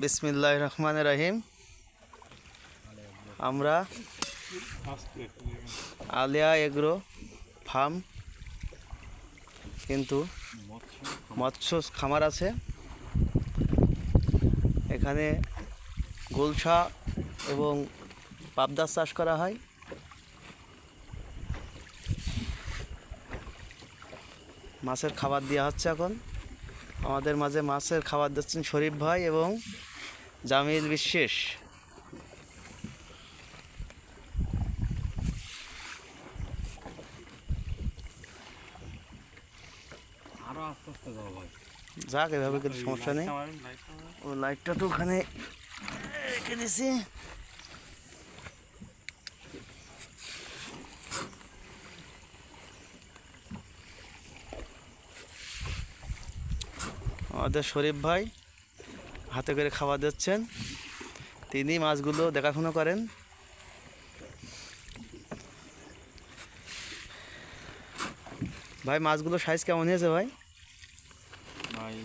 বিসমিল্লাহির রহমানির রহিম। আমরা আলিয়া এগ্রো ফার্ম, কিন্তু মৎস্য খামার আছে এখানে। গুলশা এবং পাবদার চাষ করা হয়। মাছের খাবার দেওয়া হচ্ছে এখন। আমাদের মাঝে মাছের খাবার দিচ্ছেন শরীফ ভাই এবং জামিল বিশ্বাস। আরো আস্তে আস্তে যাও ভাই, যাক, এভাবে কিছু সমস্যা নেই। ও লাইটটা তো ওখানে রেখে দিছি। আমাদের শরীফ ভাই হাতে করে খাবার দিচ্ছেন, তিনি মাছগুলো দেখাশোনা করেন। ভাই, মাছগুলো সাইজ কেমন হয়েছে ভাই? ভাই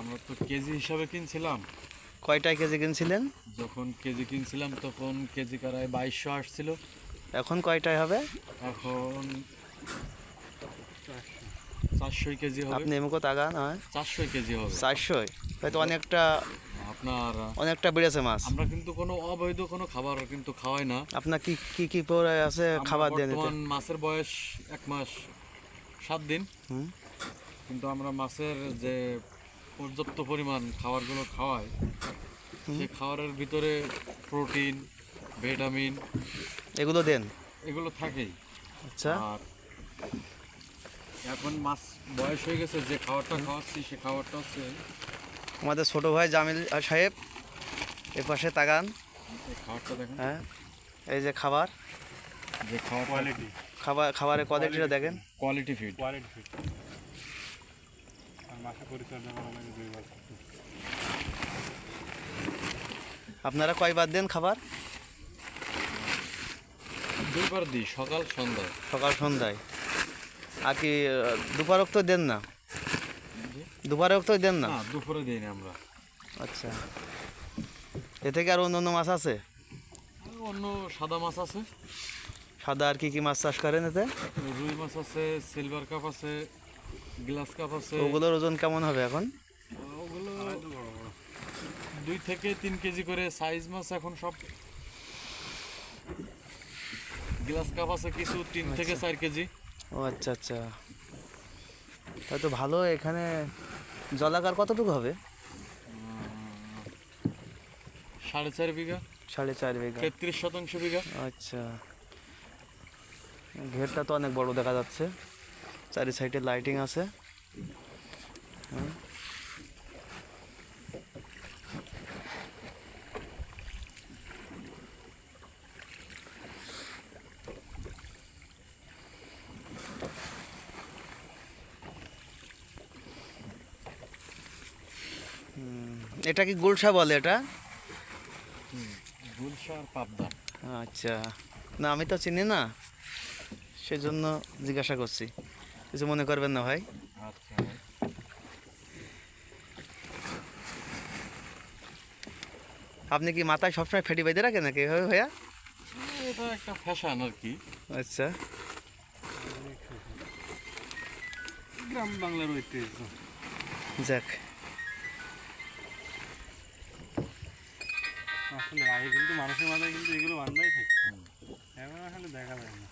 আমরা তো কেজি হিসাবে কিনছিলাম। কয়টায় কেজি কিনছিলেন? যখন কেজি কিনছিলাম তখন কেজি কারায় 2200 আসছিল। এখন কয়টায় হবে? এখন 400 কেজি হবে। আপনি এমুকো তাকান। হয় 400 কেজি হবে। 400? হয়তো আপনার অনেকটা বেড়েছে মাছ। আমরা কিন্তু কোনো অবৈধ কোনো খাবার কিন্তু খাওয়াই না। আপনার কি কি কি পরে আছে খাবার দিয়ে নিতে? বর্তমান মাছের বয়স 1 মাস 7 দিন। হুম। কিন্তু আমরা মাছের যে পর্যাপ্ত পরিমাণ খাবারগুলো খাওয়াই, সেই খাবারের ভিতরে প্রোটিন, ভিটামিন এগুলো দেন? এগুলো থাকেই। আচ্ছা। আর এখন মাছ বয়স হয়ে গেছে, যে খাবারটা খাওয়াচ্ছি সে খাবারটা হচ্ছে আমাদের ছোট ভাই জামিল সাহেব, এ পাশে তাকান। এই খাবারটা দেখেন। হ্যাঁ, এই যে খাবার, যে কোয়ালিটি, খাবারের কোয়ালিটিটা দেখেন। Quality feed. আপনারা কয়বার দেন খাবার? 2 বার দিই, সকাল সন্ধ্যায়। সকাল সন্ধ্যায়। আর কি দুপুরক তো দেন না? দুপুরক তো দেন না? না, দুপুরে দিই না আমরা। আচ্ছা। এ থেকে আর অন্য মাছ আছে? অন্য সাদা মাছ আছে। সাদা আর কি কি মাছ চাষ করেন এতে? রুই মাছ আছে, সিলভার কাপ আছে, গ্লাস কাপ আছে। ওগুলোর ওজন কেমন হবে এখন? ওগুলো 2 থেকে 3 কেজি করে সাইজ মাছ এখন সব। গ্লাস কাপ আছে কিছু 3 থেকে 4 কেজি। ও আচ্ছা আচ্ছা, তাই তো ভালো। এখানে জলাকার কতটুকু হবে? 4.5 বিঘা। 4.5 বিঘা। 33% বিঘা। আচ্ছা, ঘেরটা তো অনেক বড় দেখা যাচ্ছে, চারি সাইডে লাইটিং আছে। হুম। এটা কি গুলশা বলে এটা? গুলশা আর পাবদা। আচ্ছা, না আমি তো চিনি না, সেজন্য জিজ্ঞাসা করছি, কিছু মনে করবেন না ভাই। আচ্ছা। আপনি কি মাথায় সবসময় ফেটি বেঁধে রাখেন নাকি এভাবে ভাইয়া? এটা একটা ফ্যাশন আর কি। আচ্ছা, গ্রাম বাংলার ঐতিহ্য। যাক। আসলে আগে কিন্তু মানুষের মাথায় কিন্তু এগুলো বান্ধাই থাকে, এখন আসলে দেখা যায় না।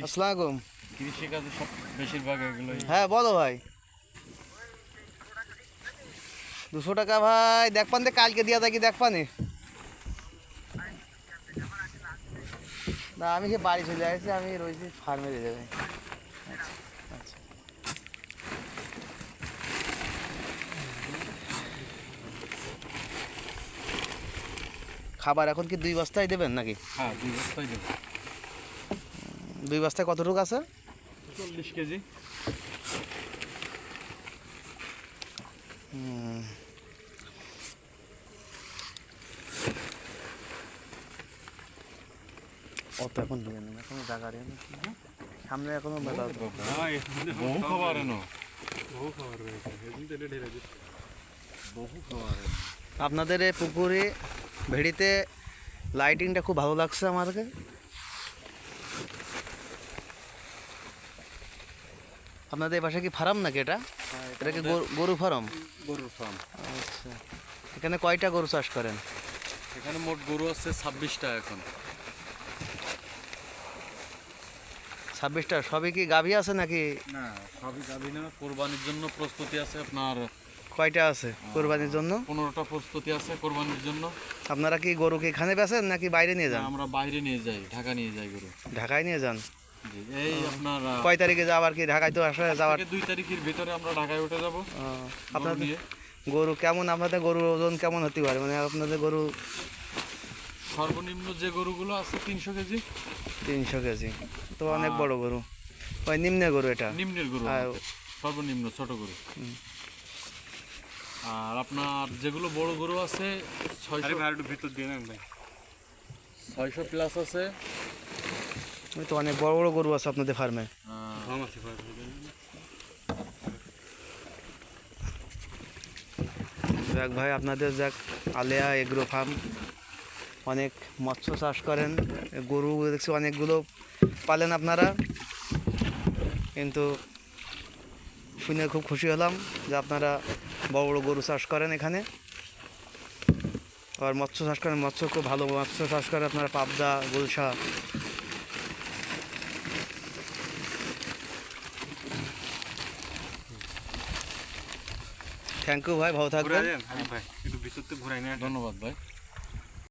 আসসালামু আলাইকুম। কৃষিকাজে সব বেশিরভাগ এগুলোই। হ্যাঁ বলো ভাই। 200 টাকা ভাই, দেখ পান কালকে দিয়া থাকি, দেখ পানি না। আমি সে বাড়ি চলে আসছি, আমি রয়েছি ফার্মে দিয়ে যাবে। আচ্ছা। খাবার এখন কি 2 বস্তায় দেবেন নাকি? হ্যাঁ, 2 বস্তাই দেবো। 2 বস্তায় কতটুকু আছে? 40 কেজি। অত এখন নিয়ে নেন, এখন জায়গা নেই সামনে, এখনো বহু খাবার এনো। বহু খাবার রয়েছে, এদিন তেলে ঢেলে দিচ্ছে। বহু খাবার আপনাদের এই পুকুরে ভেড়িতে লাইটিংটা খুব ভালো লাগছে আমাকে। আপনাদের এই পাশে কি ফার্ম নাকি এটা? এটা কি গরু ফার্ম? গরুর ফার্ম। আচ্ছা, এখানে কয়টা গরু চাষ করেন? এখানে মোট গরু আছে 26টা এখন। 26টা। সবই কি গাভী আছে নাকি? না, সবই গাভী না, কোরবানির জন্য প্রস্তুতি আছে আপনার। কয়টা আছে কোরবানির জন্য? 15টা প্রস্তুতি আছে কোরবানির জন্য। আপনারা কি গরুকে এখানে বেচেন নাকি বাইরে নিয়ে যান? আমরা বাইরে নিয়ে যাই, ঢাকা নিয়ে যাই গরু। ঢাকায় নিয়ে যান? জি, এই আপনার কয় তারিখে যাওয়ার কি? ঢাকায় তো আসলে যাওয়ার 2 তারিখের ভিতরে আমরা ঢাকায় উঠে যাব। আপনাদের নিয়ে গরু কেমন? আপনাদের গরুর ওজন কেমন হতে পারে? মানে আপনাদের গরু সর্বনিম্ন যে গরুগুলো আছে 300 কেজি। 300 কেজি তো অনেক বড় গরু। ওই নিম্নের গরু এটা? নিম্নের গরু আর আমাদের, সর্বনিম্ন ছোট গরু। আর আপনার যেগুলো বড় গরু আছে 600 ভাই একটু ভিতর দিয়ে নেন ভাই। 600 প্লাস আছে। ওই তো অনেক বড় বড় গরু আছে আপনাদের ফার্মে। ফার্ম আছে ভাই। যাক ভাই, আপনাদের যাক আলেয়া এগ্রো ফার্ম, অনেক মৎস্য চাষ করেন, গরু দেখছি অনেকগুলো পালেন আপনারা, কিন্তু শুনে খুব খুশি হলাম যে আপনারা বড় বড় গরু চাষ করেন এখানে, আর মৎস্য চাষ করেন। মৎস্য খুব ভালো মৎস্য চাষ করেন আপনারা, পাবদা, গুলশা। থ্যাংক ইউ ভাই, ভালো থাকবেন। ভাই একটু ভিতর থেকে ঘুরাই নেন। ধন্যবাদ ভাই।